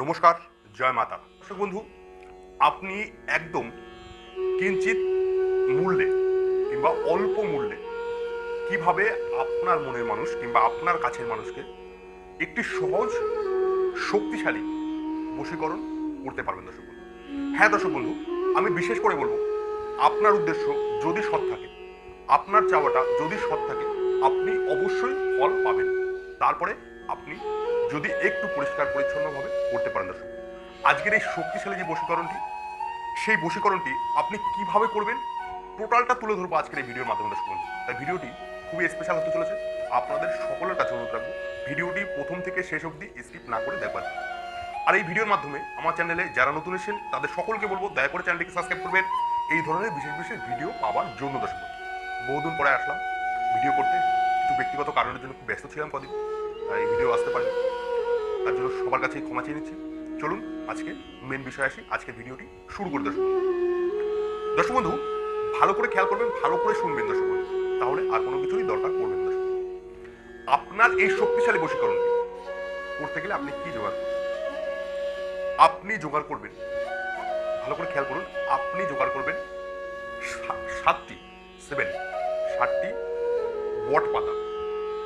নমস্কার, জয় মাতা। দর্শক বন্ধু, আপনি একদম কিঞ্চিত মূল্যে কিংবা অল্প মূল্যে কিভাবে আপনার মনের মানুষ কিংবা আপনার কাছের মানুষকে একটি সহজ শক্তিশালী বশীকরণ করতে পারবেন দর্শক বন্ধু। হ্যাঁ দর্শক বন্ধু, আমি বিশেষ করে বলবো, আপনার উদ্দেশ্য যদি সৎ থাকে, আপনার চাওয়াটা যদি সৎ থাকে, আপনি অবশ্যই ফল পাবেন। তারপরে আপনি যদি একটু পরিষ্কার পরিচ্ছন্নভাবে করতে পারেন দর্শক। আজকের এই শক্তিশালী যে বশীকরণটি, সেই বশীকরণটি আপনি কিভাবে করবেন টোটালটা তুলে ধরবো আজকের এই ভিডিওর মাধ্যমে দর্শক বন্ধু। তাই ভিডিওটি খুবই স্পেশাল হতে চলেছে। আপনাদের সকলের কাছে অনুরোধ রাখবো, ভিডিওটি প্রথম থেকে শেষ অবধি স্কিপ না করে দেখবেন। আর এই ভিডিওর মাধ্যমে আমার চ্যানেলে যারা নতুন এসেছেন তাদের সকলকে বলবো, দয়া করে চ্যানেলটিকে সাবস্ক্রাইব করবেন এই ধরনের বিশেষ বিশেষ ভিডিও পাওয়ার জন্য দর্শক বন্ধু। বহুদিন পরে আসলাম ভিডিও করতে, কিছু ব্যক্তিগত কারণের জন্য খুব ব্যস্ত ছিলাম কদিন, তাই এই ভিডিও আসতে পারি, তার জন্য সবার কাছে ক্ষমা চেয়ে নিচ্ছি। চলুন আজকে মেন বিষয় আসি, আজকে ভিডিওটি শুরু করে দর্শক বন্ধু। দর্শক বন্ধু, ভালো করে খেয়াল করবেন, ভালো করে শুনবেন দর্শক বন্ধু, তাহলে আর কোনো কিছুরই দরকার পড়বে না দর্শক। আপনার এই শক্তিশালী বশীকরণটি করতে গেলে আপনি কি জোগাড় করবেন? আপনি জোগাড় করবেন, ভালো করে খেয়াল করুন, আপনি জোগাড় করবেন সাতটি বট পাতা।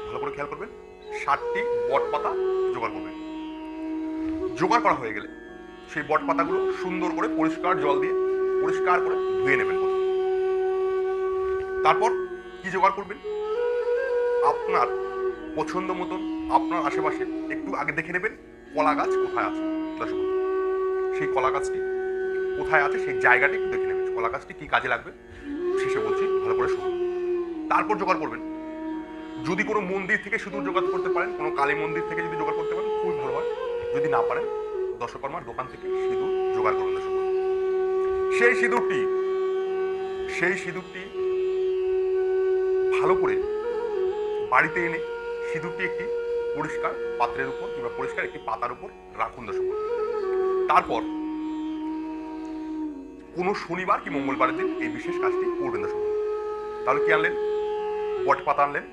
ভালো করে খেয়াল করবেন, 60টি বট পাতা জোগাড় করবেন। জোগাড় করা হয়ে গেলে সেই বট পাতাগুলো সুন্দর করে পরিষ্কার জল দিয়ে পরিষ্কার করে ধুয়ে নেবেন। তারপর কি জোগাড় করবেন? আপনার পছন্দ মতন আপনার আশেপাশে একটু আগে দেখে নেবেন কলা গাছ কোথায় আছে। দর্শক, সেই কলা গাছটি কোথায় আছে সেই জায়গাটি একটু দেখে নেবেন, কলা গাছটি কি কাজে লাগবে শেষে বলছি, ভালো করে শুনুন। তারপর জোগাড় করবেন, যদি কোনো মন্দির থেকে সিঁদুর জোগাড় করতে পারেন, কোনো কালী মন্দির থেকে যদি জোগাড় করতে পারেন খুবই ভালো হয়। যদি না পারেন দশকর্মার দোকান থেকে সিঁদুর জোগাড় করুন দর্শক। সেই সিঁদুরটি ভালো করে বাড়িতে এনে সিঁদুরটি একটি পরিষ্কার পাত্রের উপর কিংবা পরিষ্কার একটি পাতার উপর রাখুন দর্শক। তারপর কোনো শনিবার কি মঙ্গলবারের দিন এই বিশেষ কাজটি করবেন দর্শক। তাহলে কি আনলেন? বট পাতা আনলেন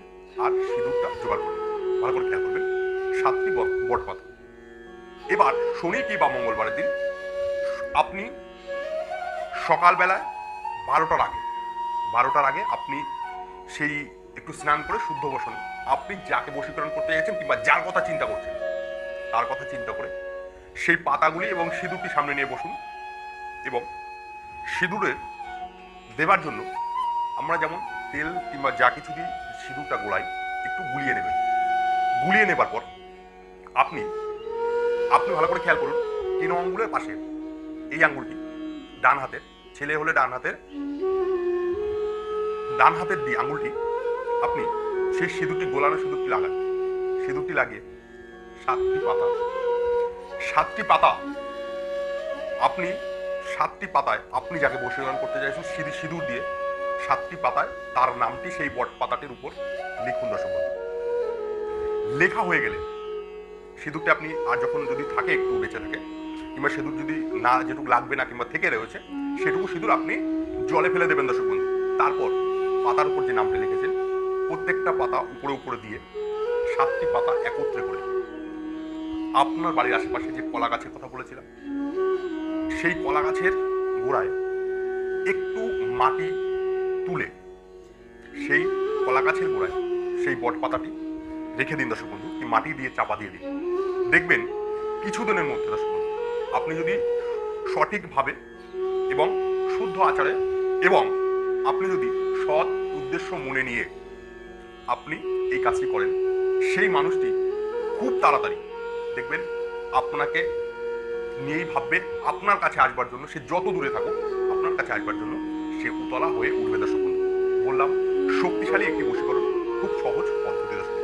আর সিঁদুরটা জোগাড় করলেন। ভালো করে খেয়াল করবেন, 7টি বট পাতা। এবার শনি কি বা মঙ্গলবারের দিন আপনি সকালবেলায় 12টার আগে আপনি সেই একটু স্নান করে শুদ্ধ বসনে আপনি যাকে বশীকরণ করতে গেছেন কিংবা যার কথা চিন্তা করছেন তার কথা চিন্তা করে সেই পাতাগুলি এবং সিঁদুরটি সামনে নিয়ে বসুন। এবং সিঁদুরে দেবার জন্য আমরা যেমন তেল কিংবা যা কিছু দিয়ে সিঁদুরটা গোড়াই একটু গুলিয়ে নেবেন। গুলিয়ে নেবার পর আপনি ভালো করে খেয়াল করুন, 3 আঙ্গুলের পাশে এই আঙ্গুলটি ডান হাতের, ছেলে হলে ডান হাতের দিয়ে আঙ্গুলটি আপনি সেই সিঁদুরটি গোলানো সিঁদুরটি লাগান। সিঁদুরটি লাগিয়ে 7টি পাতা আপনি 7টি পাতায় আপনি যাকে বশীকরণ করতে চাইছেন সিঁদুর দিয়ে 7টি পাতায় তার নামটি সেই বট পাতাটির উপর লিখুন দর্শক। লেখা হয়ে গেলে সিঁদুরটি আপনি আর যখন যদি থাকে একটু বেঁচে থাকে কিংবা সিঁদুর যদি না যেটুকু লাগবে না কিংবা থেকে রয়েছে সেটুকু সিঁদুর আপনি জলে ফেলে দেবেন দর্শক বন্ধু। তারপর পাতার উপর যে নামটি লিখেছেন প্রত্যেকটা পাতা উপরে দিয়ে 7টি পাতা একত্রে করে আপনার বাড়ির আশেপাশে যে কলা গাছের কথা বলেছিলাম সেই কলা গাছের গোড়ায় একটু মাটি তুলে সেই কলা গাছের গোড়ায় সেই বট পাতাটি রেখে দিন দর্শক বন্ধু, মাটি দিয়ে চাপা দিয়ে দিন। দেখবেন কিছুদিনের মধ্যে দর্শক বন্ধু আপনি যদি সঠিকভাবে এবং শুদ্ধ আচারে এবং আপনি যদি সৎ উদ্দেশ্য মনে নিয়ে আপনি এই কাজটি করেন, সেই মানুষটি খুব তাড়াতাড়ি দেখবেন আপনাকে নিয়েই ভাববে আপনার কাছে আসবার জন্য। সে যত দূরে থাকুক আপনার কাছে আসবার জন্য সে উতলা হয়ে উঠবে দর্শক বন্ধু। বললাম শক্তিশালী একটি বশীকরণ, খুব সহজ পদ্ধতি দর্শক।